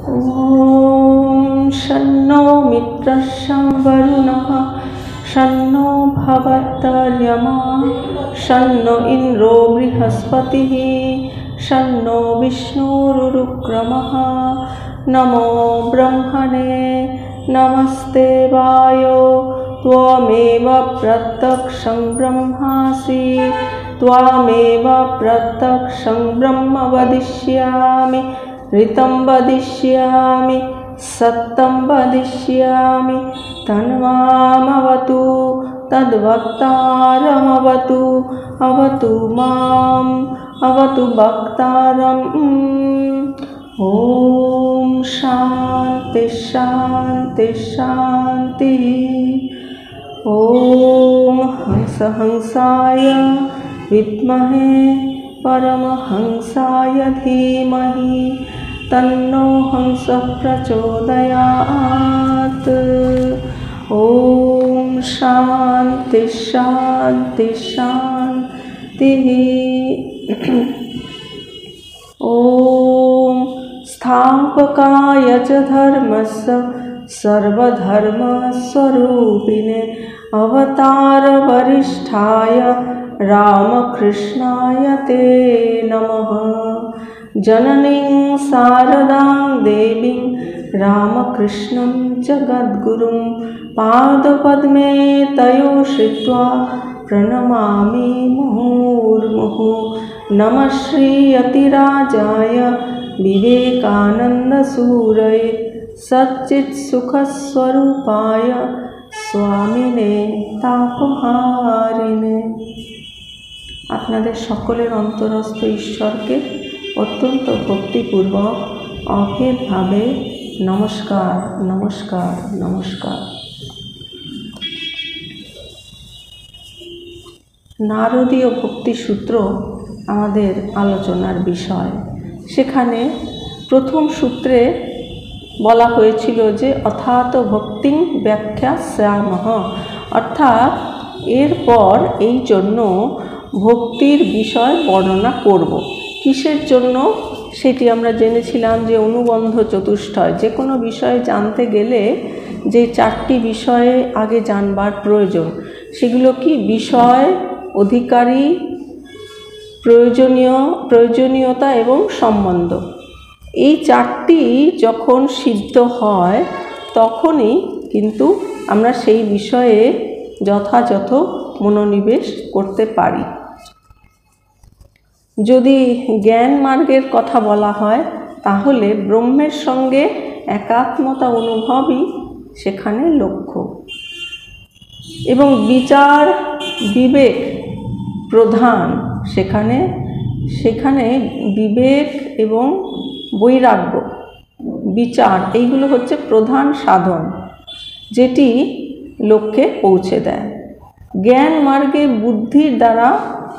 ॐ शन्नो मित्रः वरुणः शन्नो भवत्तर्यमा शन्नो इन्द्रो बृहस्पतिः शन्नो विष्णुरुक्रमः। नमो ब्रह्मणे नमस्ते वायो त्वमेव प्रत्यक्षं ब्रह्मासि त्वमेव प्रत्यक्षं ब्रह्म वदिष्यामि ऋतं वदिष्यामि सत्यं वदिष्यामि तन्मामवतु तद्वक्तारमवतु अवतु माम् अवतु वक्तारम्। ॐ शान्ति शान्ति शान्ति। ॐ हंसाय विद्महे परमहंसाय धीमहि तन्नो हंसः प्रचोदयात्। ॐ शान्ति शान्ति शान्तिः। ॐ स्थापकाय च धर्मस्य सर्वधर्मस्वरूपिणे अवतारवरिष्ठाय रामकृष्णाय ते नमः। जननीं शारदां देवीं रामकृष्णं जगद्गुरुं पादपद्मे तयोः श्रित्वा प्रणमामि मुहुर्मुहुः। नमः श्री यतिराजाय विवेकानन्दसूरये सच्चित्सुखस्वरूपाय स्वामिने तापहारिणे। আপনাদের সকলের অন্তরস্থ ঈশ্বরকে অত্যন্ত ভক্তিপূর্বক অভেদভাবে নমস্কার নমস্কার নমস্কার। নারদীয় ভক্তিসূত্র আমাদের আলোচনার বিষয়। সেখানে প্রথম সূত্রে বলা হয়েছিল যে অথাত ভক্তিং ব্যাখ্যাস্যামঃ, অর্থাৎ এরপর এই জন্য ভক্তির বিষয় বর্ণনা করব। কিসের জন্য সেটি আমরা জেনেছিলাম যে অনুবন্ধ চতুষ্টয়, যে কোনো বিষয়ে জানতে গেলে যে চারটি বিষয়ে আগে জানবার প্রয়োজন, সেগুলো কি? বিষয়, অধিকারী, প্রয়োজনীয়তা এবং সম্বন্ধ। এই চারটি যখন সিদ্ধ হয় তখনই কিন্তু আমরা সেই বিষয়ে যথাযথ মনোনিবেশ করতে পারি। যদি জ্ঞান মার্গের কথা বলা হয় তাহলে ব্রহ্মের সঙ্গে একাত্মতা অনুভবই সেখানে লক্ষ্য, এবং বিচার বিবেক প্রধান। সেখানে বিবেক এবং বৈরাগ্য, বিচার, এইগুলো হচ্ছে প্রধান সাধন, যেটি লক্ষ্যে পৌঁছে দেয়। জ্ঞান মার্গে বুদ্ধির দ্বারা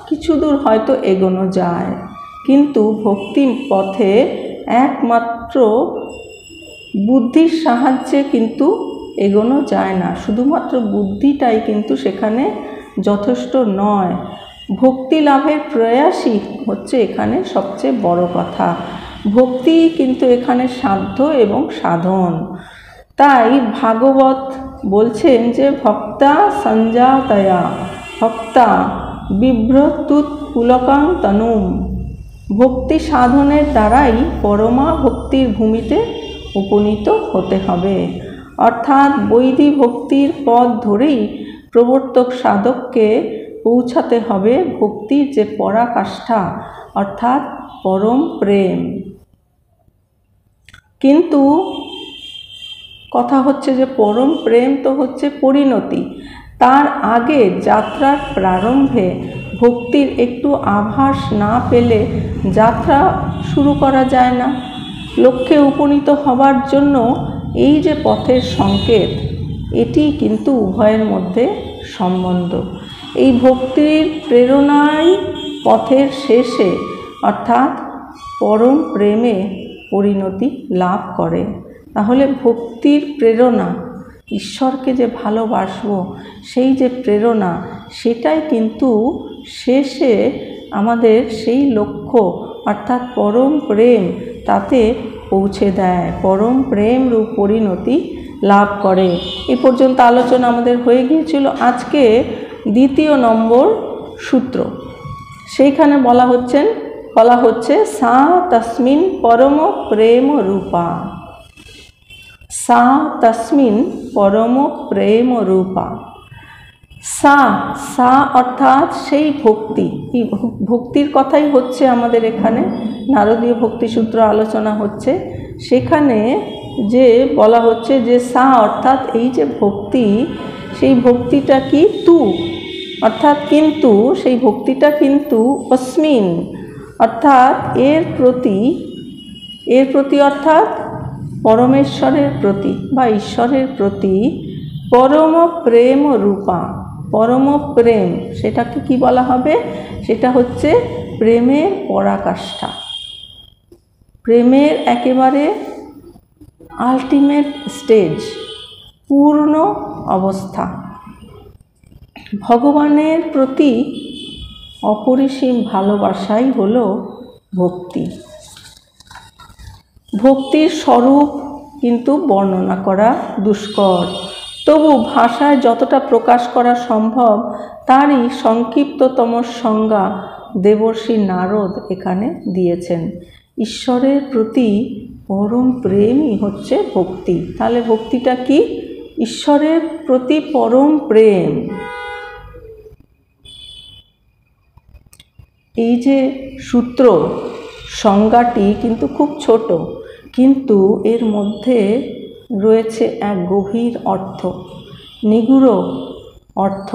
কিছু দূর হয়তো এগোনো যায়, কিন্তু ভক্তি পথে একমাত্র বুদ্ধির সাহায্যে কিন্তু এগোনো যায় না। শুধুমাত্র বুদ্ধিটাই কিন্তু সেখানে যথেষ্ট নয়। ভক্তি লাভের প্রয়াসই হচ্ছে এখানে সবচেয়ে বড় কথা। ভক্তি কিন্তু এখানে সাধ্য এবং সাধন। তাই ভাগবত বলছেন যে ভক্তা সঞ্জাতয়া ভক্তা বিভ্রতুত পুলকাং তনুম। ভক্তি সাধনের দ্বারাই পরমা ভক্তির ভূমিতে উপনীত হতে হবে, অর্থাৎ বৈধি ভক্তির পথ ধরেই প্রবর্তক সাধককে পৌঁছাতে হবে ভক্তির যে পরাকাষ্ঠা, অর্থাৎ পরম প্রেম। কিন্তু কথা হচ্ছে যে পরম প্রেম তো হচ্ছে পরিণতি। তার আগে যাত্রার প্রারম্ভে ভক্তির একটু আভাস না পেলে যাত্রা শুরু করা যায় না। লক্ষ্যে উপনীত হবার জন্য এই যে পথের সংকেত, এটি কিন্তু উভয়ের মধ্যে সম্বন্ধ। এই ভক্তির প্রেরণাই পথের শেষে অর্থাৎ পরম প্রেমে পরিণতি লাভ করে। তাহলে ভক্তির প্রেরণা, ঈশ্বরকে যে ভালোবাসবো সেই যে প্রেরণা, সেটাই কিন্তু শেষে আমাদের সেই লক্ষ্য অর্থাৎ পরম প্রেম, তাতে পৌঁছে দেয়, পরম প্রেম রূপ পরিণতি লাভ করে। এ পর্যন্ত আলোচনা আমাদের হয়ে গিয়েছিল। আজকে 2 নম্বর সূত্র, সেইখানে বলা হচ্ছে সা তস্মিন পরম প্রেম রূপা। সা তস্মিন পরম প্রেম রূপা। সা অর্থাৎ সেই ভক্তি। এই ভক্তির কথাই হচ্ছে আমাদের এখানে, নারদীয় ভক্তিসূত্র আলোচনা হচ্ছে। সেখানে যে বলা হচ্ছে যে সা অর্থাৎ এই যে ভক্তি, সেই ভক্তিটা কি তু অর্থাৎ কিন্তু, সেই ভক্তিটা কিন্তু অস্মিন অর্থাৎ এর প্রতি অর্থাৎ পরমেশ্বরের প্রতি বা ঈশ্বরের প্রতি পরম প্রেম রূপা। পরম প্রেম, সেটাকে কি বলা হবে? সেটা হচ্ছে প্রেমের পরাকাষ্ঠা, প্রেমের একেবারে আলটিমেট স্টেজ, পূর্ণ অবস্থা। ভগবানের প্রতি অপরিসীম ভালোবাসাই হলো ভক্তি। ভক্তির স্বরূপ কিন্তু বর্ণনা করা দুষ্কর, তবু ভাষায় যতটা প্রকাশ করা সম্ভব তারই সংক্ষিপ্ততম সংজ্ঞা দেবর্ষি নারদ এখানে দিয়েছেন। ঈশ্বরের প্রতি পরম প্রেমই হচ্ছে ভক্তি। তাহলে ভক্তিটা কি? ঈশ্বরের প্রতি পরম প্রেম। এই যে সূত্র সংজ্ঞাটি কিন্তু খুব ছোট, কিন্তু এর মধ্যে রয়েছে এক গভীর অর্থ, নিগূঢ় অর্থ।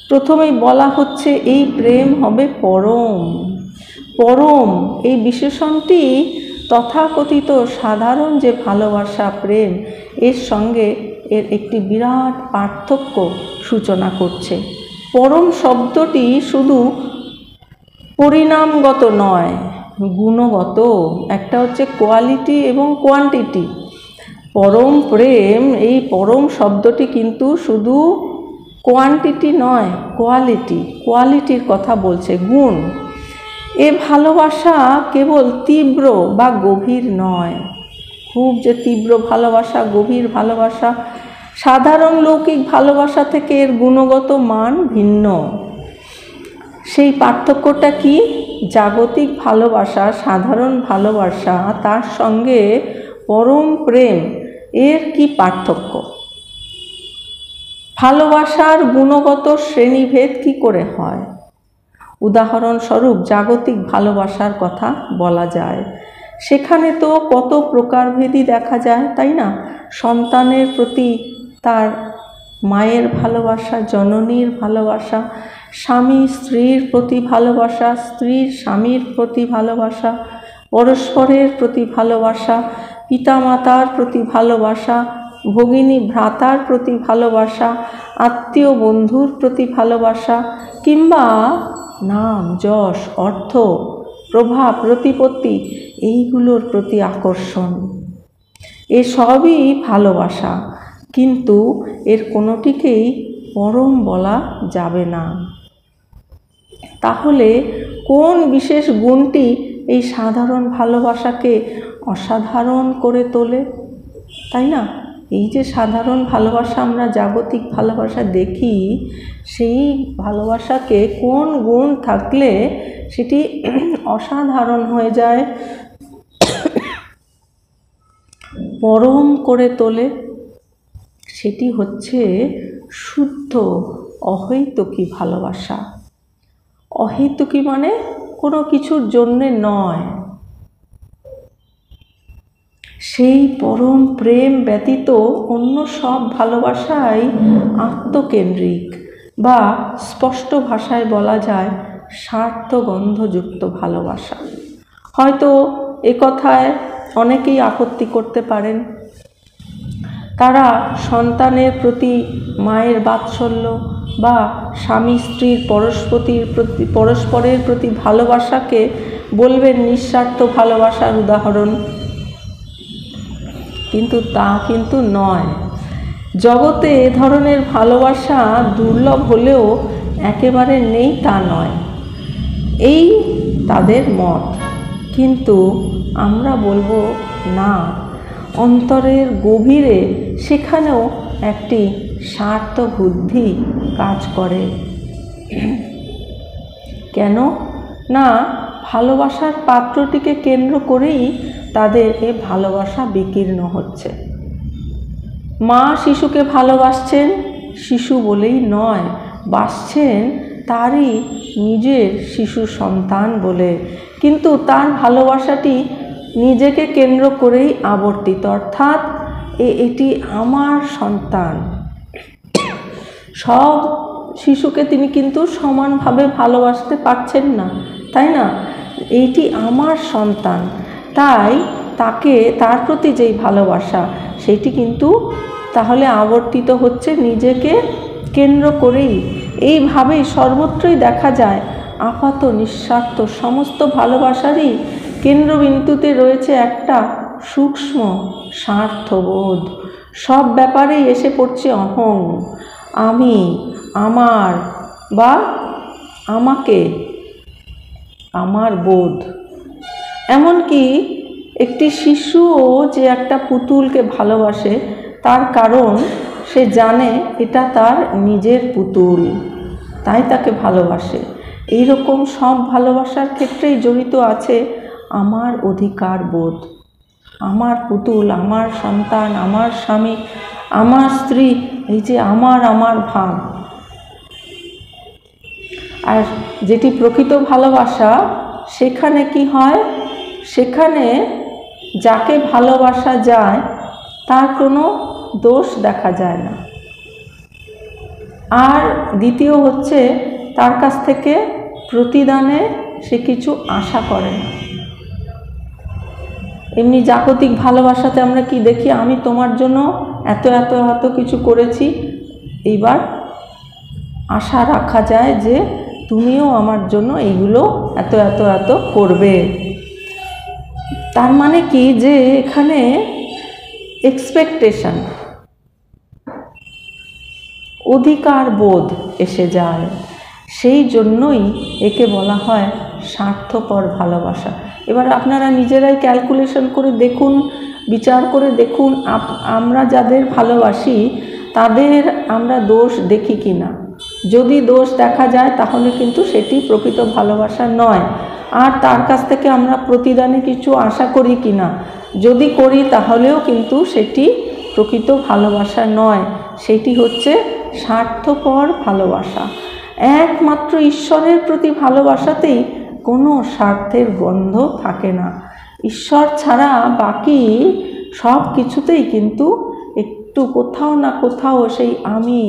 প্রথমেই বলা হচ্ছে এই প্রেম হবে পরম। পরম এই বিশেষণটি তথাকথিত সাধারণ যে ভালোবাসা প্রেম, এর সঙ্গে এর একটি বিরাট পার্থক্য সূচনা করছে। পরম শব্দটি শুধু পরিণামগত নয়, গুণগত। একটা হচ্ছে কোয়ালিটি এবং কোয়ান্টিটি। পরম প্রেম, এই পরম শব্দটি কিন্তু শুধু কোয়ান্টিটি নয়, কোয়ালিটির কথা বলছে, গুণ। এ ভালোবাসা কেবল তীব্র বা গভীর নয়, খুব যে তীব্র ভালোবাসা, গভীর ভালোবাসা, সাধারণ লৌকিক ভালোবাসা থেকে এর গুণগত মান ভিন্ন। সেই পার্থক্যটা কি? জাগতিক ভালোবাসা, সাধারণ ভালোবাসা, তার সঙ্গে পরম প্রেম, এর কি পার্থক্য? ভালোবাসার গুণগত শ্রেণীভেদ কি করে হয়? উদাহরণস্বরূপ জাগতিক ভালোবাসার কথা বলা যায়। সেখানে তো কত প্রকারভেদই দেখা যায়, তাই না? সন্তানের প্রতি তার মায়ের ভালোবাসা, জননীর ভালোবাসা, স্বামী স্ত্রীর প্রতি ভালোবাসা, স্ত্রীর স্বামীর প্রতি ভালোবাসা, পরস্পরের প্রতি ভালোবাসা, পিতামাতার প্রতি ভালোবাসা, ভগিনী ভ্রাতার প্রতি ভালোবাসা, আত্মীয় বন্ধুর প্রতি ভালোবাসা, কিংবা নাম যশ, অর্থ, প্রভাব, প্রতিপত্তি, এইগুলোর প্রতি আকর্ষণ, এসবই ভালোবাসা। কিন্তু এর কোনোটিকেই পরম বলা যাবে না। তাহলে কোন বিশেষ গুণটি এই সাধারণ ভালোবাসাকে অসাধারণ করে তোলে, তাই না? এই যে সাধারণ ভালোবাসা, আমরা জাগতিক ভালোবাসা দেখি, সেই ভালোবাসাকে কোন গুণ থাকলে সেটি অসাধারণ হয়ে যায়, পরম করে তোলে? সেটি হচ্ছে শুদ্ধ অহৈতুকী ভালোবাসা। অহৈতুকী মানে কোনো কিছুর জন্যে নয়। সেই পরম প্রেম ব্যতীত অন্য সব ভালোবাসাই আত্মকেন্দ্রিক, বা স্পষ্ট ভাষায় বলা যায় স্বার্থগন্ধযুক্ত ভালোবাসা। হয়তো একথায় অনেকেই আপত্তি করতে পারেন, তারা সন্তানের প্রতি মায়ের বাৎসল্য বা স্বামী স্ত্রীর পরস্পরের প্রতি ভালোবাসাকে বলবেন নিঃস্বার্থ ভালোবাসার উদাহরণ, কিন্তু তা কিন্তু নয়। জগতে এ ধরনের ভালোবাসা দুর্লভ হলেও একেবারে নেই তা নয়, এই তাদের মত। কিন্তু আমরা বলবো না, অন্তরের গভীরে সেখানেও একটি স্বার্থ বুদ্ধি কাজ করে। কেন না, ভালোবাসার পাত্রটিকে কেন্দ্র করেই তাদের এ ভালোবাসা বিকীর্ণ হচ্ছে। মা শিশুকে ভালোবাসছেন শিশু বলেই নয়, বাসছেন তারই নিজের শিশু সন্তান বলে, কিন্তু তার ভালোবাসাটি নিজেকে কেন্দ্র করেই আবর্তিত, অর্থাৎ এটি আমার সন্তান। সব শিশুকে তিনি কিন্তু সমানভাবে ভালোবাসতে পারছেন না, তাই না? এইটি আমার সন্তান, তাই তার প্রতি যেই ভালোবাসা সেটি কিন্তু তাহলে আবর্তিত হচ্ছে নিজেকে কেন্দ্র করেই। এইভাবেই সর্বত্রই দেখা যায় আপাত নিঃস্বার্থ সমস্ত ভালোবাসারই কেন্দ্রবিন্দুতে রয়েছে একটা সূক্ষ্ম স্বার্থবোধ। সব ব্যাপারেই এসে পড়ছে অহং, আমি, আমার বা আমাকে, আমার বোধ। এমনকি একটি শিশুও যে একটা পুতুলকে ভালোবাসে তার কারণ সে জানে এটা তার নিজের পুতুল, তাই তাকে ভালোবাসে। এই রকম সব ভালোবাসার ক্ষেত্রেই জড়িত আছে আমার অধিকার বোধ। আমার পুতুল, আমার সন্তান, আমার স্বামী, আমার স্ত্রী, এই যে আমার ভাব। আর যেটি প্রকৃত ভালোবাসা, সেখানে কি হয়, সেখানে যাকে ভালোবাসা যায় তার কোনো দোষ দেখা যায় না। আর দ্বিতীয় হচ্ছে, তার কাছ থেকে প্রতিদানে সে কিছু আশা করে না। এমনি জাগতিক ভালোবাসাতে আমরা কি দেখি, আমি তোমার জন্য এত এত এত কিছু করেছি, এইবার আশা রাখা যায় যে তুমিও আমার জন্য এইগুলো এত এত এত করবে। তার মানে কি, যে এখানে এক্সপেকটেশন, অধিকার বোধ এসে যায়। সেই জন্যই একে বলা হয় স্বার্থপর ভালোবাসা। এবার আপনারা নিজেরাই ক্যালকুলেশন করে দেখুন, বিচার করে দেখুন, আমরা যাদের ভালোবাসি তাদের আমরা দোষ দেখি কি না। যদি দোষ দেখা যায় তাহলে কিন্তু সেটি প্রকৃত ভালোবাসা নয়। আর তার কাছ থেকে আমরা প্রতিদানে কিছু আশা করি কি না, যদি করি তাহলেও কিন্তু সেটি প্রকৃত ভালোবাসা নয়, সেটি হচ্ছে স্বার্থপর ভালোবাসা। একমাত্র ঈশ্বরের প্রতি ভালোবাসাতেই কোনো স্বার্থের গন্ধ থাকে না। ঈশ্বর ছাড়া বাকি সব কিছুতেই কিন্তু একটু কোথাও না কোথাও সেই আমি,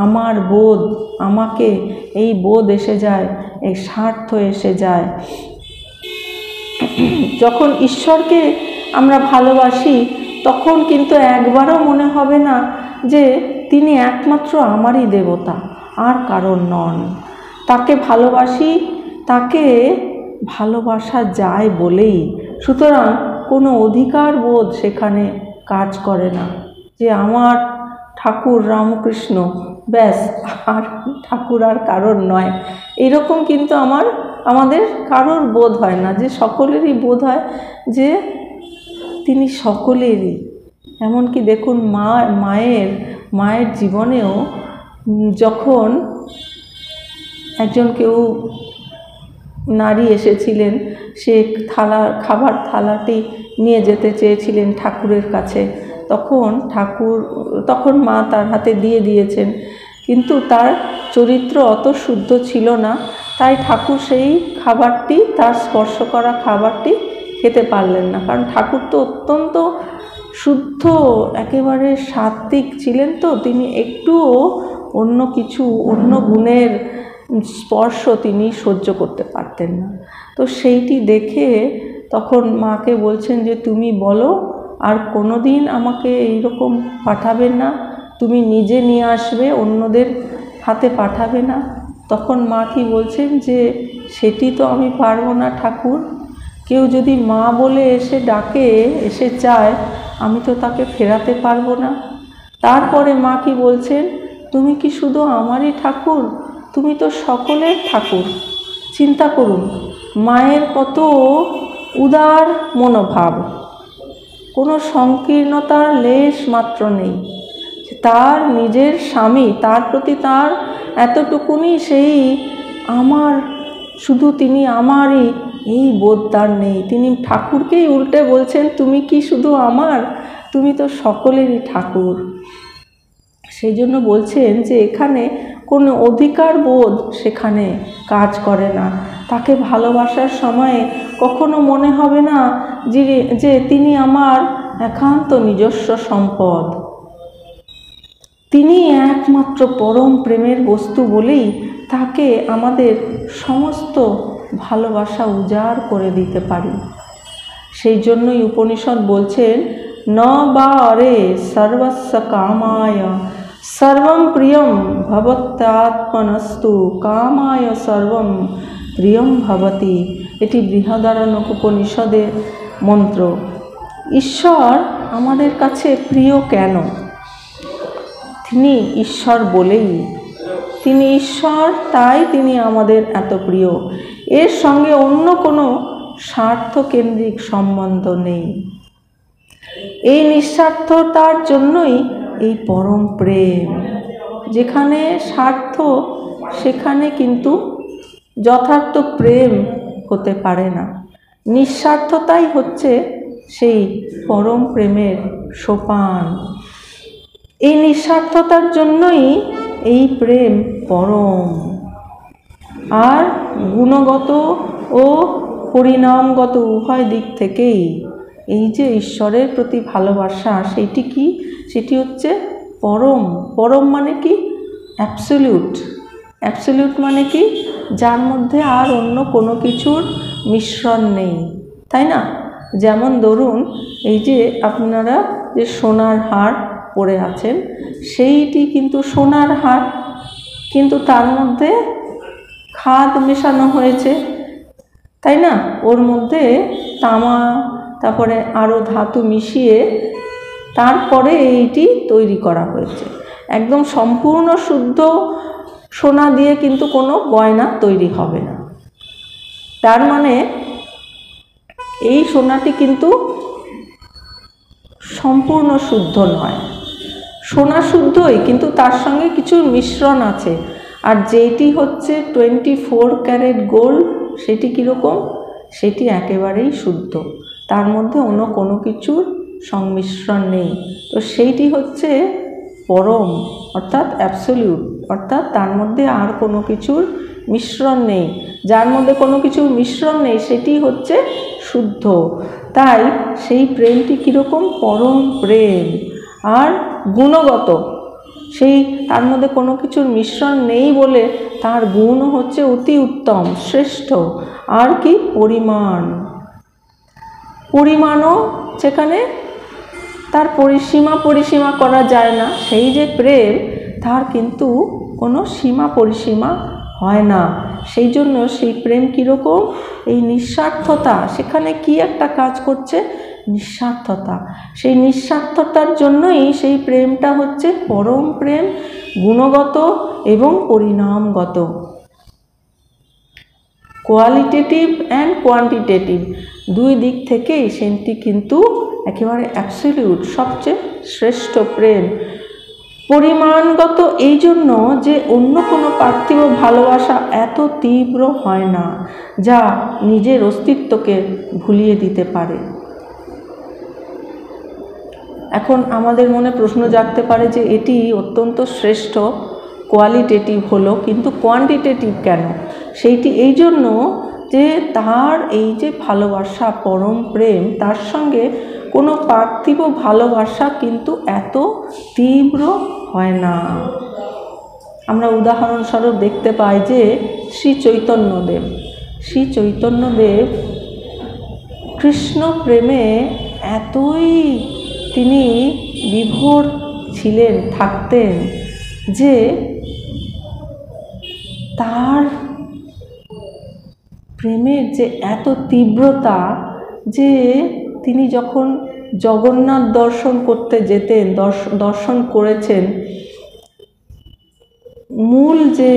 আমার বোধ, আমাকে, এই বোধ এসে যায়, এই স্বার্থ এসে যায়। যখন ঈশ্বরকে আমরা ভালোবাসি তখন কিন্তু একবারও মনে হবে না যে তিনি একমাত্র আমারই দেবতা, আর কারণ নন। তাকে ভালোবাসি, তাকে ভালোবাসা যায় বলেই, সুতরাং কোনো অধিকার বোধ সেখানে কাজ করে না যে আমার ঠাকুর রামকৃষ্ণ, ব্যাস, আর ঠাকুর আর কারণ নয়। এরকম কিন্তু আমাদের কারোর বোধ হয় না, যে সকলেরই বোধ হয় যে তিনি সকলেরই। এমনকি দেখুন মায়ের জীবনেও যখন একজন কেউ নারী এসেছিলেন, সে খাবার থালাটি নিয়ে যেতে চেয়েছিলেন ঠাকুরের কাছে, তখন মা তার হাতে দিয়ে দিয়েছেন, কিন্তু তার চরিত্র অত শুদ্ধ ছিল না, তাই ঠাকুর সেই খাবারটি, তার স্পর্শ করা খাবারটি খেতে পারলেন না। কারণ ঠাকুর তো অত্যন্ত শুদ্ধ, একেবারে সাত্ত্বিক ছিলেন, তো তিনি একটুও অন্য গুণের স্পর্শ তিনি সহ্য করতে পারতেন না। তো সেইটি দেখে তখন মাকে বলছেন যে তুমি বলো আর কোনো দিন আমাকে এইরকম পাঠাবেন না, তুমি নিজে নিয়ে আসবে, অন্যদের হাতে পাঠাবে না। তখন মা কি বলছেন যে সেটি তো আমি পারবো না ঠাকুর, কেউ যদি মা বলে এসে ডাকে, এসে চায়, আমি তো তাকে ফেরাতে পারবো না। তারপরে মা কি বলছেন, তুমি কি শুধু আমারই ঠাকুর, তুমি তো সকলের ঠাকুর। চিন্তা করুন, মায়ের কত উদার মনোভাব, কোনো সংকীর্ণতার লেশ মাত্র নেই। তার নিজের স্বামী, তার প্রতি তার এতটুকুনি সেই আমার, শুধু তিনি আমারই, এই বোধ তার নেই। তিনি ঠাকুরকেই উল্টে বলছেন, তুমি কি শুধু আমার, তুমি তো সকলেরই ঠাকুর। সেই জন্য বলছেন যে এখানে কোনো অধিকার বোধ সেখানে কাজ করে না। তাকে ভালোবাসার সময়ে কখনো মনে হবে না যে তিনি আমার একান্ত নিজস্ব সম্পদ। তিনি একমাত্র পরম প্রেমের বস্তু বলেই তাকে আমাদের সমস্ত ভালোবাসা উজাড় করে দিতে পারি। সেই জন্যই উপনিষদ বলছেন, ন বা অরে সর্বস্ব কামায় সর্বম প্রিয়ম ভবত্যাত্মনস্তু কামায় সর্বম প্রিয়ম ভবতি। এটি বৃহদারণ্যক উপনিষদের মন্ত্র। ঈশ্বর আমাদের কাছে প্রিয় কেন? তিনি ঈশ্বর বলেই, তিনি ঈশ্বর, তাই তিনি আমাদের এত প্রিয়। এর সঙ্গে অন্য কোনো স্বার্থকেন্দ্রিক সম্বন্ধ নেই। এই নিঃস্বার্থতার জন্যই এই পরম প্রেম। যেখানে স্বার্থ, সেখানে কিন্তু যথার্থ প্রেম হতে পারে না। নিঃস্বার্থতাই হচ্ছে সেই পরম প্রেমের সোপান। এই নিঃস্বার্থতার জন্যই এই প্রেম পরম। আর গুণগত ও পরিণামগত উভয় দিক থেকেই এই যে ঈশ্বরের প্রতি ভালোবাসা, সেটি কি? সেটি হচ্ছে পরম। পরম মানে কি? অ্যাবসলিউট। অ্যাবসলিউট মানে কি? যার মধ্যে আর অন্য কোনো কিছুর মিশ্রণ নেই, তাই না? যেমন ধরুন, এই যে আপনারা যে সোনার হার পরে আছেন, সেইটি কিন্তু সোনার হার, কিন্তু তার মধ্যে খাদ মেশানো হয়েছে, তাই না? ওর মধ্যে তামা, তারপরে আরও ধাতু মিশিয়ে তারপরে এইটি তৈরি করা হয়েছে। একদম সম্পূর্ণ শুদ্ধ সোনা দিয়ে কিন্তু কোনো গয়না তৈরি হবে না। তার মানে এই সোনাটি কিন্তু সম্পূর্ণ শুদ্ধ নয়। সোনা শুদ্ধই, কিন্তু তার সঙ্গে কিছু মিশ্রণ আছে। আর যেটি হচ্ছে 24 ক্যারেট গোল্ড, সেটি কীরকম? সেটি একেবারেই শুদ্ধ, তার মধ্যে অন্য কোনো কিছুর সংমিশ্রণ নেই। তো সেইটি হচ্ছে পরম, অর্থাৎ অ্যাবসলিউট, অর্থাৎ তার মধ্যে আর কোনো কিছুর মিশ্রণ নেই। যার মধ্যে কোনো কিছুর মিশ্রণ নেই সেটি হচ্ছে শুদ্ধ। তাই সেই প্রেমটি কীরকম? পরম প্রেম। আর গুণগত, সেই তার মধ্যে কোনো কিছুর মিশ্রণ নেই বলে তার গুণও হচ্ছে অতি উত্তম, শ্রেষ্ঠ। আর কি? পরিমাণ। পরিমাণও সেখানে তার পরিসীমা করা যায় না। সেই যে প্রেম, তার কিন্তু কোনো সীমা পরিসীমা হয় না। সেই জন্য সেই প্রেম কীরকম? এই নিঃস্বার্থতা, সেখানে কি একটা কাজ করছে? নিঃস্বার্থতা। সেই নিঃস্বার্থতার জন্যই সেই প্রেমটা হচ্ছে পরম প্রেম, গুণগত এবং পরিণামগত। কোয়ালিটেটিভ অ্যান্ড কোয়ান্টিটেটিভ, দুই দিক থেকেই সেটি কিন্তু একেবারে অ্যাবসলিউট, সবচেয়ে শ্রেষ্ঠ প্রেম। পরিমাণগত এই জন্য যে অন্য কোনো পার্থিব ভালোবাসা এত তীব্র হয় না, যা নিজের অস্তিত্বকে ভুলিয়ে দিতে পারে। এখন আমাদের মনে প্রশ্ন জাগতে পারে যে এটি অত্যন্ত শ্রেষ্ঠ, কোয়ালিটেটিভ হলো, কিন্তু কোয়ান্টিটেটিভ কেন? সেইটি এই জন্য যে তার এই যে ভালোবাসা, পরম প্রেম, তার সঙ্গে কোনো পার্থিব ভালোবাসা কিন্তু এত তীব্র হয় না। আমরা উদাহরণস্বরূপ দেখতে পাই যে শ্রী চৈতন্যদেব কৃষ্ণ প্রেমে এতই তিনি বিভোর ছিলেন, থাকতেন, যে তার প্রেমের যে এত তীব্রতা, যে তিনি যখন জগন্নাথ দর্শন করতে যেতেন, দর্শন করেছেন, মূল যে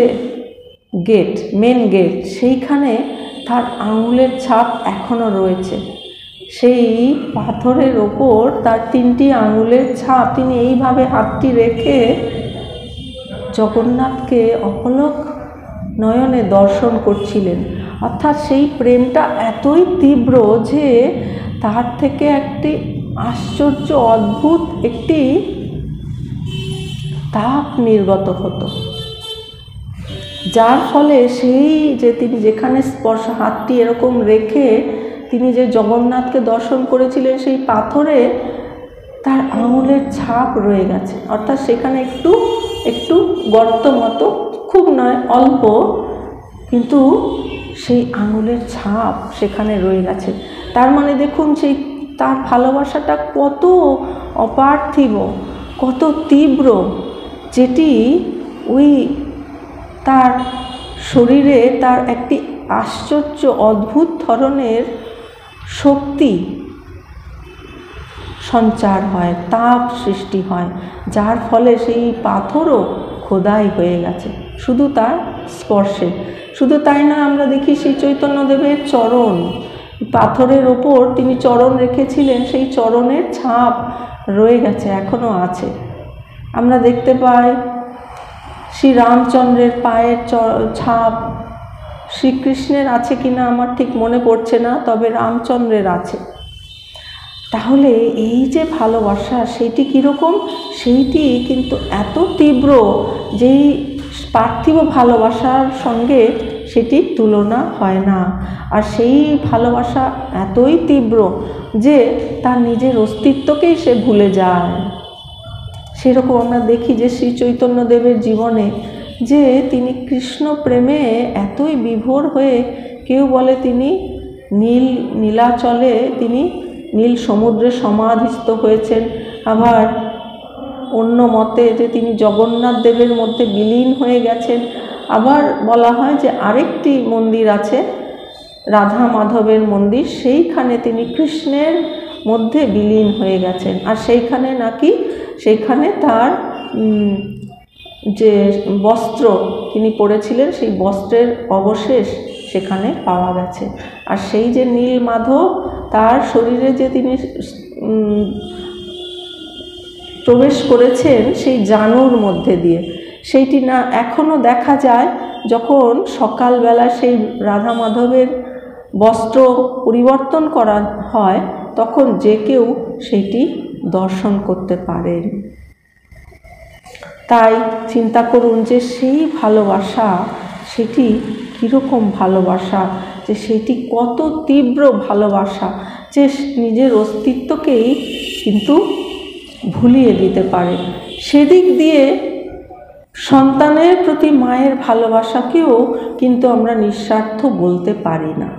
গেট, মেন গেট, সেইখানে তার আঙুলের ছাপ এখনো রয়েছে। সেই পাথরের ওপর তার 3টি আঙুলের ছাপ। তিনি এইভাবে হাতটি রেখে জগন্নাথকে অপলক নয়নে দর্শন করছিলেন। অর্থাৎ সেই প্রেমটা এতই তীব্র যে তার থেকে একটি আশ্চর্য অদ্ভুত একটি তাপ নির্গত হতো, যার ফলে সেই যে তিনি যেখানে স্পর্শ হাতটি এরকম রেখে তিনি যে জগন্নাথকে দর্শন করেছিলেন, সেই পাথরে তার আঙুলের ছাপ রয়ে গেছে। অর্থাৎ সেখানে একটু একটু গর্ত মতো, খুব নয় অল্প, কিন্তু সেই আঙুলের ছাপ সেখানে রয়ে গেছে। তার মানে দেখুন সেই তার ভালোবাসাটা কত অপার্থিব, কত তীব্র, যেটি ওই তার শরীরে তার একটি আশ্চর্য অদ্ভুত ধরনের শক্তি সঞ্চার হয়, তাপ সৃষ্টি হয়, যার ফলে সেই পাথরও খোদাই হয়ে গেছে শুধু তার স্পর্শে। শুধু তাই না, আমরা দেখি শ্রী চৈতন্যদেবের চরণ, পাথরের ওপর তিনি চরণ রেখেছিলেন, সেই চরণের ছাপ রয়ে গেছে, এখনো আছে। আমরা দেখতে পাই শ্রী রামচন্দ্রের পায়ের ছাপ, শ্রীকৃষ্ণের আছে কিনা আমার ঠিক মনে পড়ছে না, তবে রামচন্দ্রের আছে। তাহলে এই যে ভালোবাসা, সেইটি কীরকম? সেইটি কিন্তু এত তীব্র যেই পার্থিব ভালোবাসার সঙ্গে সেটির তুলনা হয় না। আর সেই ভালোবাসা এতই তীব্র যে তার নিজের অস্তিত্বকেই সে ভুলে যায়। সেরকম আমরা দেখি যে শ্রী চৈতন্যদেবের জীবনে যে তিনি কৃষ্ণ প্রেমে এতই বিভোর হয়ে, কেউ বলে তিনি নীলাচলে তিনি নীল সমুদ্রে সমাধিস্থ হয়েছেন, আবার অন্য মতে যে তিনি জগন্নাথ দেবের মধ্যে বিলীন হয়ে গেছেন, আবার বলা হয় যে আরেকটি মন্দির আছে রাধা মাধবের মন্দির, সেইখানে তিনি কৃষ্ণের মধ্যে বিলীন হয়ে গেছেন। আর সেইখানে নাকি সেইখানে তার যে বস্ত্র তিনি পরেছিলেন, সেই বস্ত্রের অবশেষ সেখানে পাওয়া গেছে। আর সেই যে নীল মাধব তার শরীরে যে তিনি প্রবেশ করেছেন সেই জানুর মধ্যে দিয়ে, সেইটি না এখনও দেখা যায়। যখন সকালবেলা সেই রাধা মাধবের বস্ত্র পরিবর্তন করা হয়, তখন যে কেউ সেটি দর্শন করতে পারেন। তাই চিন্তা করুন যে সেই ভালোবাসা, সেটি কীরকম ভালোবাসা, যে সেটি কত তীব্র ভালোবাসা, যে নিজের অস্তিত্বকেই কিন্তু ভুলিয়ে দিতে পারে। সেদিক দিয়ে সন্তানের প্রতি মায়ের ভালোবাসাকেও কিন্তু আমরা নিঃস্বার্থ বলতে পারি না।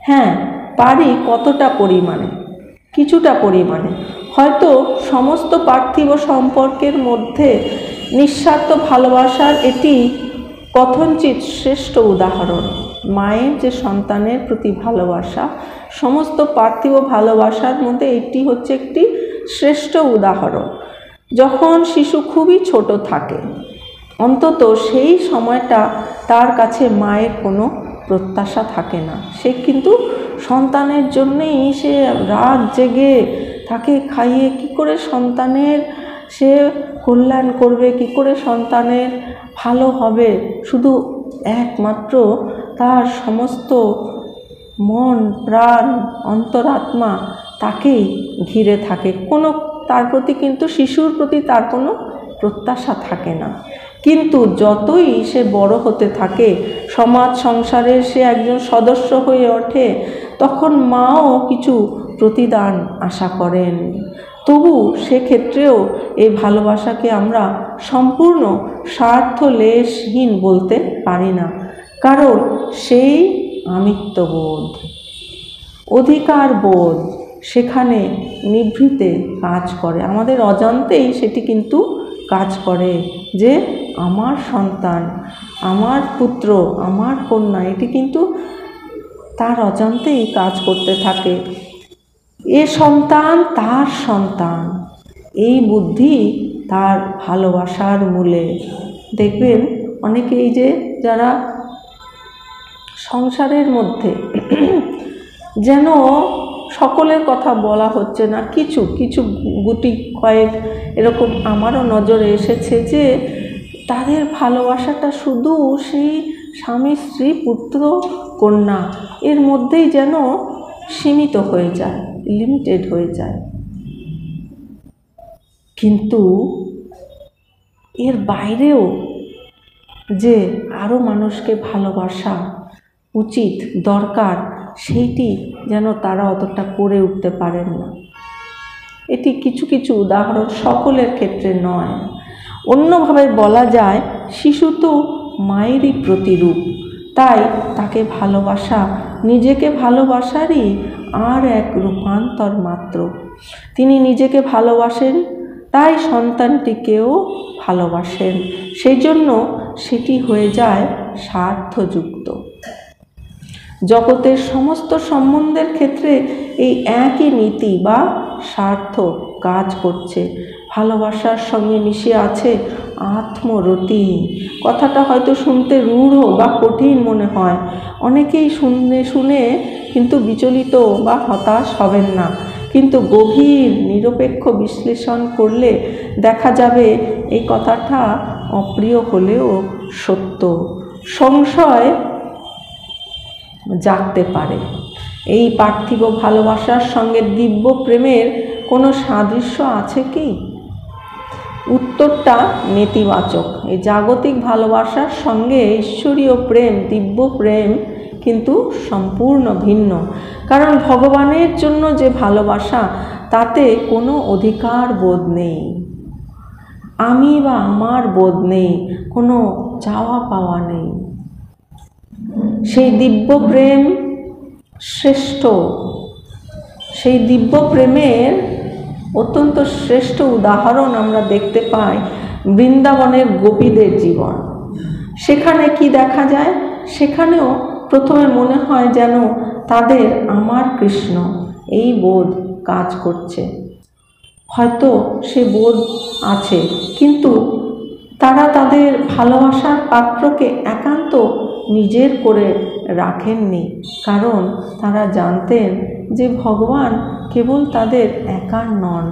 হ্যাঁ, পারি কতটা পরিমাণে, কিছুটা পরিমাণে। হয়তো সমস্ত পার্থিব সম্পর্কের মধ্যে নিঃস্বার্থ ভালোবাসার এটি কথঞ্চিত শ্রেষ্ঠ উদাহরণ। মায়ের যে সন্তানের প্রতি ভালোবাসা, সমস্ত পার্থিব ভালোবাসার মধ্যে এটি হচ্ছে একটি শ্রেষ্ঠ উদাহরণ। যখন শিশু খুবই ছোট থাকে, অন্তত সেই সময়টা তার কাছে মায়ের কোনো প্রত্যাশা থাকে না। সে কিন্তু সন্তানের জন্যেই সে রাত জেগে তাকে খাইয়ে কি করে সন্তানের সে কল্যাণ করবে, কি করে সন্তানের ভালো হবে, শুধু একমাত্র তার সমস্ত মন প্রাণ অন্তরাত্মা তাকেই ঘিরে থাকে। কোনো তার প্রতি কিন্তু শিশুর প্রতি তার কোনো প্রত্যাশা থাকে না। কিন্তু যতই সে বড় হতে থাকে, সমাজ সংসারের সে একজন সদস্য হয়ে ওঠে, তখন মাও কিছু প্রতিদান আশা করেন। তবু সেক্ষেত্রেও এই ভালোবাসাকে আমরা সম্পূর্ণ স্বার্থলেশহীন বলতে পারি না, কারণ সেই আমিত্ববোধ, অধিকার বোধ সেখানে নিভৃতে কাজ করে। আমাদের অজান্তেই সেটি কিন্তু কাজ করে যে আমার সন্তান, আমার পুত্র, আমার কন্যা, এটি কিন্তু তার অজান্তেই কাজ করতে থাকে। এ সন্তান তার সন্তান, এই বুদ্ধি তার ভালোবাসার মূলে। দেখবেন অনেকেই যে যারা সংসারের মধ্যে যেন সকলের কথা বলা হচ্ছে না, কিছু কিছু গুটি কয়েক এরকম আমারও নজরে এসেছে যে তাদের ভালোবাসাটা শুধু সেই স্বামী স্ত্রী পুত্র কন্যা এর মধ্যেই যেন সীমিত হয়ে যায়, লিমিটেড হয়ে যায়। কিন্তু এর বাইরেও যে আরও মানুষকে ভালোবাসা উচিত, দরকার, সেইটি যেন তারা অতটা করে উঠতে পারেন না। এটি কিছু কিছু উদাহরণ, সকলের ক্ষেত্রে নয়। অন্যভাবে বলা যায়, শিশু তো মায়েরই প্রতিরূপ, তাই তাকে ভালোবাসা নিজেকে ভালোবাসারই আর এক রূপান্তর মাত্র। তিনি নিজেকে ভালোবাসেন, তাই সন্তানটিকেও ভালোবাসেন, সেই জন্য সেটি হয়ে যায় স্বার্থযুক্ত। জগতের সমস্ত সম্বন্ধের ক্ষেত্রে এই একই নীতি বা স্বার্থ কাজ করছে। ভালোবাসার সঙ্গে মিশে আছে আত্মরতি। কথাটা হয়তো শুনতে রূঢ় বা কঠিন মনে হয়, অনেকেই শুনে কিন্তু বিচলিত বা হতাশ হবেন না, কিন্তু গভীর নিরপেক্ষ বিশ্লেষণ করলে দেখা যাবে এই কথাটা অপ্রিয় হলেও সত্য। সংশয় জাগতে পারে, এই পার্থিব ভালোবাসার সঙ্গে দিব্য প্রেমের কোনো সাদৃশ্য আছে কি? উত্তরটা নেতিবাচক। এই জাগতিক ভালোবাসার সঙ্গে ঈশ্বরীয় প্রেম, দিব্য প্রেম কিন্তু সম্পূর্ণ ভিন্ন। কারণ ভগবানের জন্য যে ভালোবাসা, তাতে কোনো অধিকার বোধ নেই, আমি বা আমার বোধ নেই, কোনো চাওয়া পাওয়া নেই। সেই দিব্য প্রেম শ্রেষ্ঠ, সেই দিব্য প্রেমের অত্যন্ত শ্রেষ্ঠ উদাহরণ আমরা দেখতে পাই বৃন্দাবনের গোপীদের জীবন। সেখানে কি দেখা যায়? সেখানেও প্রথমে মনে হয় যেন তাদের আমার কৃষ্ণ এই বোধ কাজ করছে, হয়তো সে বোধ আছে, কিন্তু তারা তাদের ভালোবাসার পাত্রকে একান্ত নিজের করে রাখেননি, কারণ তারা জানতেন যে ভগবান কেবল তাদের একার নন,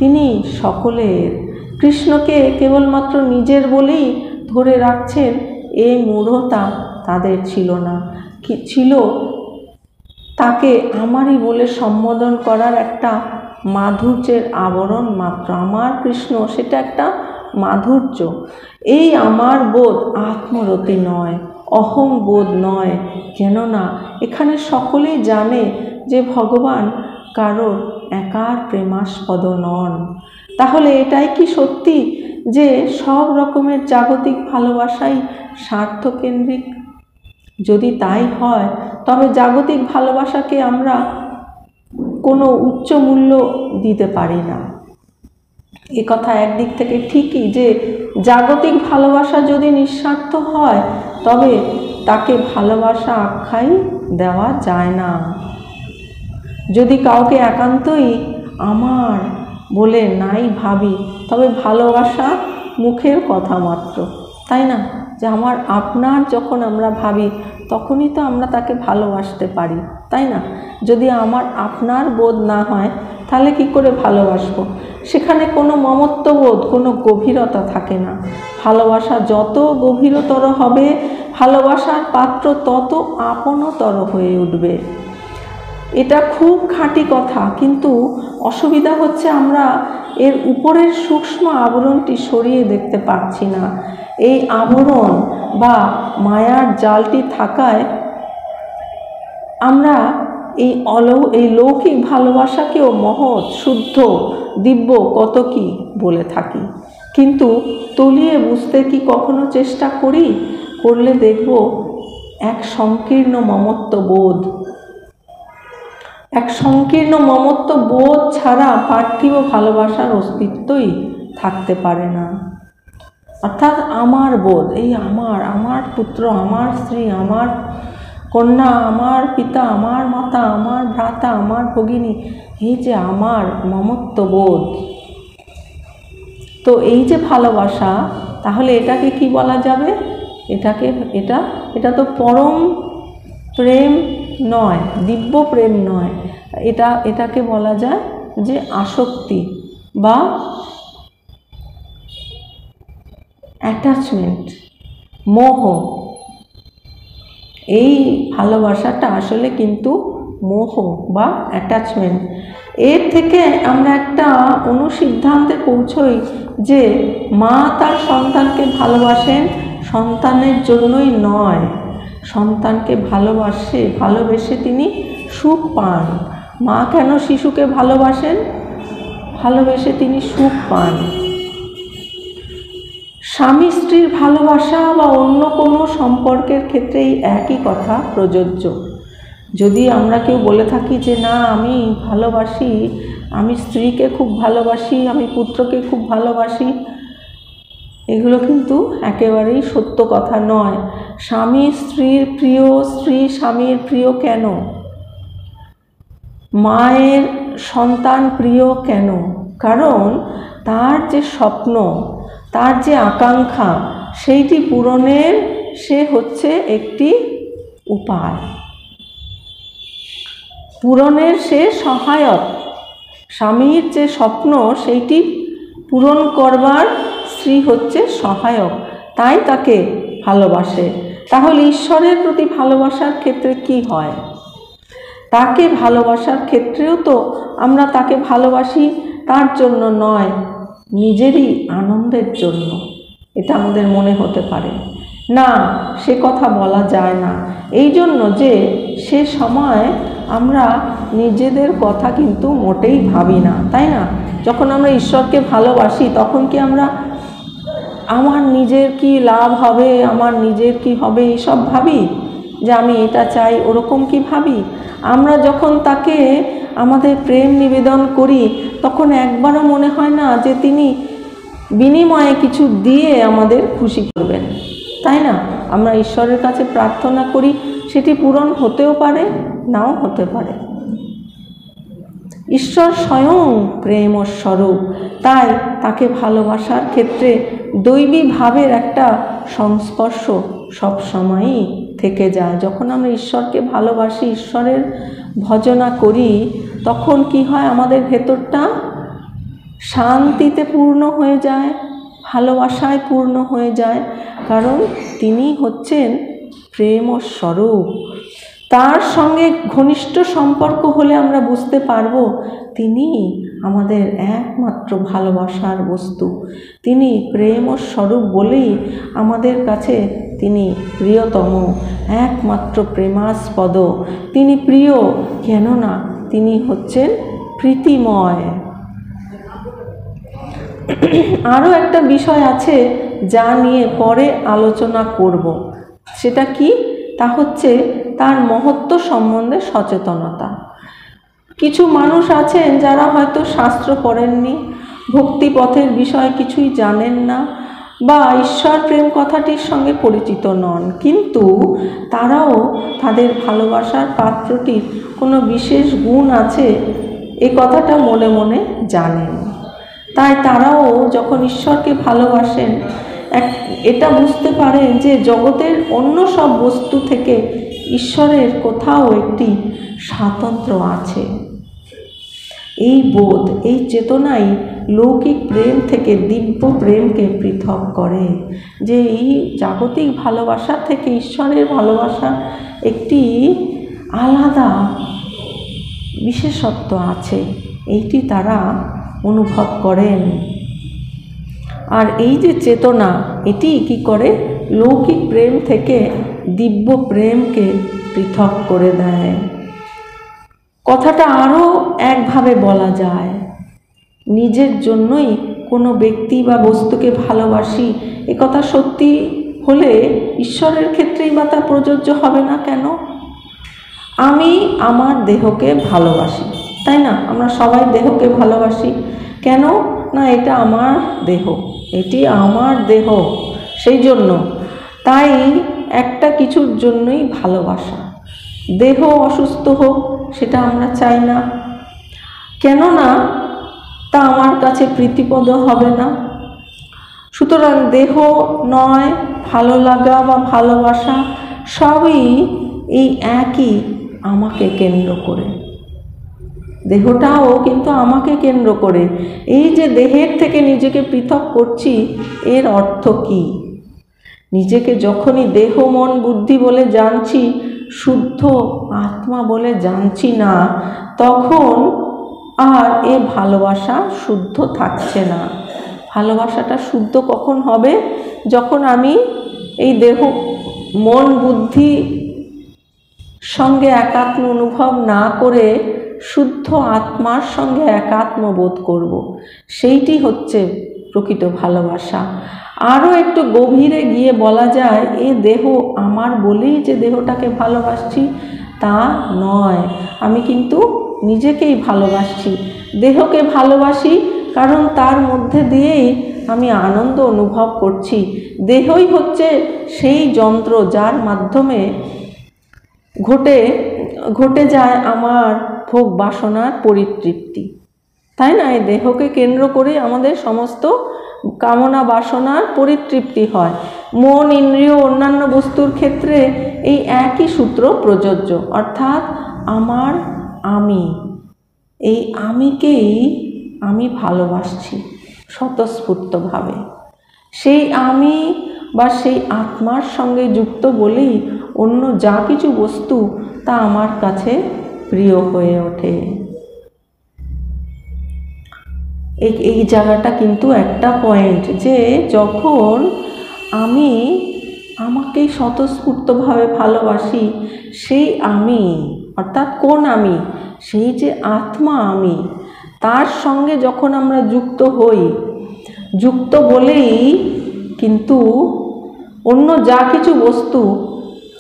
তিনি সকলের। কৃষ্ণকে কেবলমাত্র নিজের বলেই ধরে রাখছেন, এই মূঢ়তা তাদের ছিল না। কি ছিল? তাকে আমারই বলে সম্বোধন করার একটা মাধুর্যের আবরণ মাত্র। আমার কৃষ্ণ, সেটা একটা মাধুর্য। এই আমার বোধ আত্মরতি নয়, অহং বোধ নয়, কেননা এখানে সকলেই জানে যে ভগবান কারোর একার প্রেমাস্পদ নন। তাহলে এটাই কি সত্যি যে সব রকমের জাগতিক ভালোবাসাই স্বার্থকেন্দ্রিক? যদি তাই হয়, তবে জাগতিক ভালোবাসাকে আমরা কোনো উচ্চ মূল্য দিতে পারি না। এ কথা একদিক থেকে ঠিকই যে জাগতিক ভালোবাসা যদি নিঃস্বার্থ হয়, তবে তাকে ভালোবাসা আখ্যাই দেওয়া যায় না। যদি কাউকে একান্তই আমার বলে নাই ভাবি, তবে ভালোবাসা মুখের কথা মাত্র, তাই না? যে আমার আপনার যখন আমরা ভাবি, তখনই তো আমরা তাকে ভালোবাসতে পারি, তাই না? যদি আমার আপনার বোধ না হয়, তাহলে কি করে ভালোবাসবো? সেখানে কোনো মমত্ববোধ, কোনো গভীরতা থাকে না। ভালোবাসা যত গভীরতর হবে, ভালোবাসার পাত্র তত আপনতর হয়ে উঠবে। এটা খুব খাঁটি কথা, কিন্তু অসুবিধা হচ্ছে আমরা এর উপরের সূক্ষ্ম আবরণটি সরিয়ে দেখতে পাচ্ছি না। এই আবরণ বা মায়ার জালটি থাকায় আমরা এই লৌকিক ভালোবাসাকেও মহৎ, শুদ্ধ, দিব্য কত কি বলে থাকি, কিন্তু তলিয়ে বুঝতে কি কখনো চেষ্টা করি? করলে দেখব এক সংকীর্ণ মমত্ববোধ, এক সংকীর্ণ মমত্ববোধ ছাড়া পার্থিব ভালোবাসার অস্তিত্বই থাকতে পারে না। অর্থাৎ আমার বোধ, এই আমার পুত্র, আমার স্ত্রী, আমার কন্যা, আমার পিতা, আমার মাতা, আমার ভ্রাতা, আমার ভগিনী, এই যে আমার মমত্ববোধ, তো এই যে ভালোবাসা, তাহলে এটাকে কি বলা যাবে? এটা তো পরম প্রেম নয়, দিব্য প্রেম নয়, এটাকে বলা যায় যে আসক্তি বা অ্যাটাচমেন্ট, মোহ। এই ভালোবাসাটা আসলে কিন্তু মোহ বা অ্যাটাচমেন্ট। এর থেকে আমরা একটা অনুসিদ্ধান্তে পৌঁছই যে মা তার সন্তানকে ভালোবাসেন সন্তানের জন্যই নয়, সন্তানকে ভালোবেসে তিনি সুখ পান। মা কেন শিশুকে ভালোবাসেন? ভালোবেসে তিনি সুখ পান। স্বামী স্ত্রীর ভালোবাসা বা অন্য কোনো সম্পর্কের ক্ষেত্রেই একই কথা প্রযোজ্য। যদি আমরা কেউ বলে থাকি যে না আমি ভালোবাসি, আমি স্ত্রীকে খুব ভালোবাসি, আমি পুত্রকে খুব ভালোবাসি, এগুলো কিন্তু একেবারেই সত্য কথা নয়। স্বামী স্ত্রীর প্রিয়, স্ত্রী স্বামীর প্রিয় কেন? মায়ের সন্তান প্রিয় কেন? কারণ তার যে স্বপ্ন, তার যে আকাঙ্ক্ষা, সেইটি পূরণের সে হচ্ছে একটি উপায়, পূরণের সে সহায়ক। স্বামীর যে স্বপ্ন সেইটি পূরণ করবার স্ত্রী হচ্ছে সহায়ক, তাই তাকে ভালোবাসে। তাহলে ঈশ্বরের প্রতি ভালোবাসার ক্ষেত্রে কি হয়? তাকে ভালোবাসার ক্ষেত্রেও তো আমরা তাকে ভালোবাসি তার জন্য নয়, নিজেরই আনন্দের জন্য। এটা আমাদের মনে হতে পারে না, সে কথা বলা যায় না, এই জন্য যে সে সময় আমরা নিজেদের কথা কিন্তু মোটেই ভাবি না, তাই না? যখন আমরা ঈশ্বরকে ভালোবাসি তখন কি আমরা আমার নিজের কি লাভ হবে, আমার নিজের কি হবে এইসব ভাবি? যে আমি এটা চাই, ওরকম কি ভাবি? আমরা যখন তাকে আমাদের প্রেম নিবেদন করি তখন একবারও মনে হয় না যে তিনি বিনিময়ে কিছু দিয়ে আমাদের খুশি করবেন, তাই না? আমরা ঈশ্বরের কাছে প্রার্থনা করি, সেটি পূরণ হতেও পারে, নাও হতে পারে। ঈশ্বর স্বয়ং প্রেম ও স্বরূপ, তাই তাকে ভালোবাসার ক্ষেত্রে দৈবী ভাবের একটা সংস্পর্শ সবসময়ই থেকে যায়। যখন আমরা ঈশ্বরকে ভালোবাসি, ঈশ্বরের ভজনা করি, তখন কি হয়? আমাদের ভেতরটা শান্তিতে পূর্ণ হয়ে যায়, ভালোবাসায় পূর্ণ হয়ে যায়, কারণ তিনি হচ্ছেন প্রেম ও স্বরূপ। তার সঙ্গে ঘনিষ্ঠ সম্পর্ক হলে আমরা বুঝতে পারব তিনি আমাদের একমাত্র ভালোবাসার বস্তু, তিনি প্রেম ও স্বরূপ বলেই আমাদের কাছে তিনি প্রিয়তম, একমাত্র প্রেমাস্পদ। তিনি প্রিয় কেননা তিনি হচ্ছেন প্রীতিময়। আরও একটা বিষয় আছে যা নিয়ে পরে আলোচনা করব, সেটা কি? তা হচ্ছে তার মহত্ব সম্বন্ধে সচেতনতা। কিছু মানুষ আছেন যারা হয়তো শাস্ত্র পড়েননি, ভক্তি পথের বিষয়ে কিছুই জানেন না, বা ঈশ্বর প্রেম কথাটির সঙ্গে পরিচিত নন, কিন্তু তারাও তাদের ভালোবাসার পাত্রটির কোনো বিশেষ গুণ আছে এ কথাটা মনে মনে জানেন। তাই তারাও যখন ঈশ্বরকে ভালোবাসেন এটা বুঝতে পারেন যে জগতের অন্য সব বস্তু থেকে ঈশ্বরের কোথাও একটি স্বাতন্ত্র্য আছে। এই বোধ, এই চেতনাই লৌকিক প্রেম থেকে দিব্য প্রেমকে পৃথক করে, যে এই জাগতিক ভালোবাসা থেকে ঈশ্বরের ভালোবাসা একটি আলাদা বিশেষত্ব আছে, এইটি তারা অনুভব করেন। আর এই যে চেতনা, এটি কি করে? লৌকিক প্রেম থেকে দিব্য প্রেমকে পৃথক করে দেয়। কথাটা আরও একভাবে বলা যায়, নিজের জন্যই কোনো ব্যক্তি বা বস্তুকে ভালোবাসি, এ কথা সত্যি হলে ঈশ্বরের ক্ষেত্রেই বা তা প্রযোজ্য হবে না কেন? আমি আমার দেহকে ভালোবাসি, তাই না? আমরা সবাই দেহকে ভালোবাসি কেন? না, এটা আমার দেহ, এটি আমার দেহ, সেই জন্য। তাই একটা কিছুর জন্যই ভালোবাসা। দেহ অসুস্থ হোক সেটা আমরা চাই না, কেননা তা আমার কাছে প্রীতিপদ হবে না। সুতরাং দেহ নয়, ভালো লাগা বা ভালোবাসা সবই এই একই আমাকে কেন্দ্র করে, দেহটাও কিন্তু আমাকে কেন্দ্র করে। এই যে দেহের থেকে নিজেকে পৃথক করছি, এর অর্থ কি? নিজেকে যখনই দেহ মন বুদ্ধি বলে জানছি, শুদ্ধ আত্মা বলে জানছি না, তখন আর এ ভালোবাসা শুদ্ধ থাকছে না। ভালোবাসাটা শুদ্ধ কখন হবে? যখন আমি এই দেহ মন বুদ্ধি সঙ্গে একাত্ম অনুভব না করে শুদ্ধ আত্মার সঙ্গে একাত্ম বোধ করব। সেইটি হচ্ছে প্রকৃত ভালোবাসা। আরও একটু গভীরে গিয়ে বলা যায়, এ দেহ আমার বলেই যে দেহটাকে ভালোবাসছি তা নয়। আমি কিন্তু নিজেকেই ভালোবাসছি, দেহকে ভালোবাসি কারণ তার মধ্যে দিয়েই আমি আনন্দ অনুভব করছি। দেহই হচ্ছে সেই যন্ত্র যার মাধ্যমে ঘটে যায় আমার ভোগ বাসনার পরিতৃপ্তি, তাই না? এই দেহকে কেন্দ্র করে আমাদের সমস্ত কামনা বাসনার পরিতৃপ্তি হয়। মন ইন্দ্রিয় অন্যান্য বস্তুর ক্ষেত্রে এই একই সূত্র প্রযোজ্য, অর্থাৎ আমার আমি, এই আমিকেই আমি ভালোবাসছি স্বতঃস্ফূর্তভাবে। সেই আমি বা সেই আত্মার সঙ্গে যুক্ত বলেই অন্য যা কিছু বস্তু তা আমার কাছে প্রিয় হয়ে ওঠে। এই জায়গাটা কিন্তু একটা পয়েন্ট, যে যখন আমি আমাকেই স্বতঃস্ফূর্তভাবে ভালোবাসি, সেই আমি অর্থাৎ কোন আমি? সেই যে আত্মা আমি, তার সঙ্গে যখন আমরা যুক্ত হই, যুক্ত বলেই কিন্তু অন্য যা কিছু বস্তু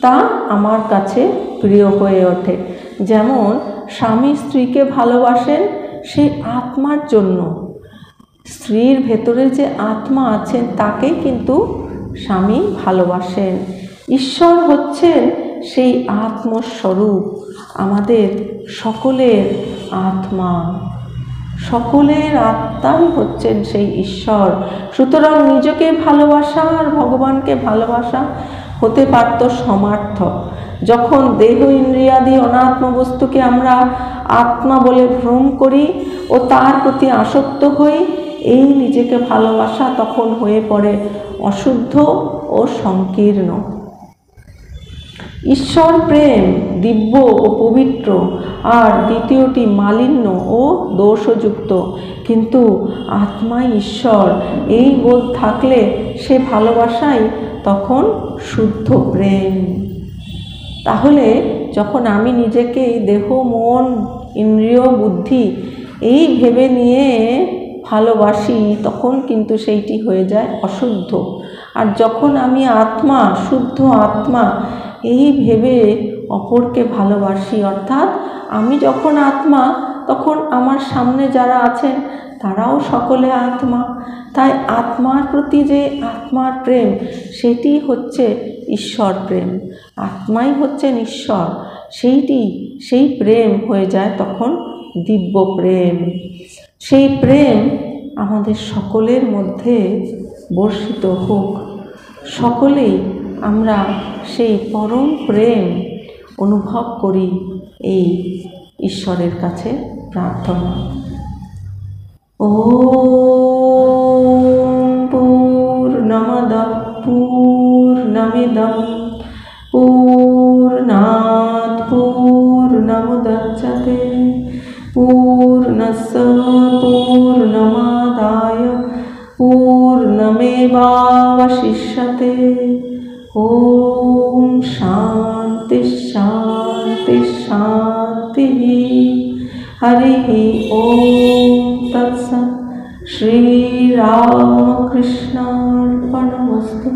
তা আমার কাছে প্রিয় হয়ে ওঠে। যেমন স্বামী স্ত্রীকে ভালোবাসেন সেই আত্মার জন্য, স্ত্রীর ভেতরে যে আত্মা আছেন তাকেই কিন্তু স্বামী ভালোবাসেন। ঈশ্বর হচ্ছেন সেই আত্মস্বরূপ, আমাদের সকলের আত্মা, সকলের আত্মাই হচ্ছেন সেই ঈশ্বর। সুতরাং নিজেকে ভালোবাসা আর ভগবানকে ভালোবাসা হতে পারত সমার্থক। যখন দেহ ইন্দ্রিয়াদি অনাত্ম বস্তুকে আমরা আত্মা বলে ভ্রম করি ও তার প্রতি আসক্ত হই, এই নিজেকে ভালোবাসা তখন হয়ে পড়ে অশুদ্ধ ও সংকীর্ণ। ঈশ্বর প্রেম দিব্য ও পবিত্র, আর দ্বিতীয়টি মালিন্য ও দোষযুক্ত, কিন্তু আত্মাই ঈশ্বর এই বোধ থাকলে সে ভালোবাসাই তখন শুদ্ধ প্রেম। তাহলে যখন আমি নিজেকে দেহ মন ইন্দ্রিয় বুদ্ধি এই ভেবে নিয়ে ভালোবাসি, তখন কিন্তু সেইটি হয়ে যায় অশুদ্ধ। আর যখন আমি আত্মা, শুদ্ধ আত্মা এই ভেবে অপরকে ভালোবাসি, অর্থাৎ আমি যখন আত্মা, তখন আমার সামনে যারা আছেন তারাও সকলে আত্মা। তাই আত্মার প্রতি যে আত্মার প্রেম, সেটি হচ্ছে ঈশ্বর প্রেম। আত্মাই হচ্ছেন ঈশ্বর, সেই প্রেম হয়ে যায় তখন দিব্য প্রেম। সেই প্রেম আমাদের সকলের মধ্যে বর্ষিত হোক, সকলেই আমরা সেই পরম প্রেম অনুভব করি, এই ঈশ্বরের কাছে প্রার্থনা। ওম পূর্ণমদঃ পূর্ণমিদং পূর্ণাৎ পূর্ণমুদচ্যতে পূর্ণস্য পূর্ণমাদায় পূর্ণমেবাবশিষ্যতে। ওম শান্তি শান্তি শান্তি। হরি ওম তৎসৎ। শ্রীরামকৃষ্ণার্পণমস্তু।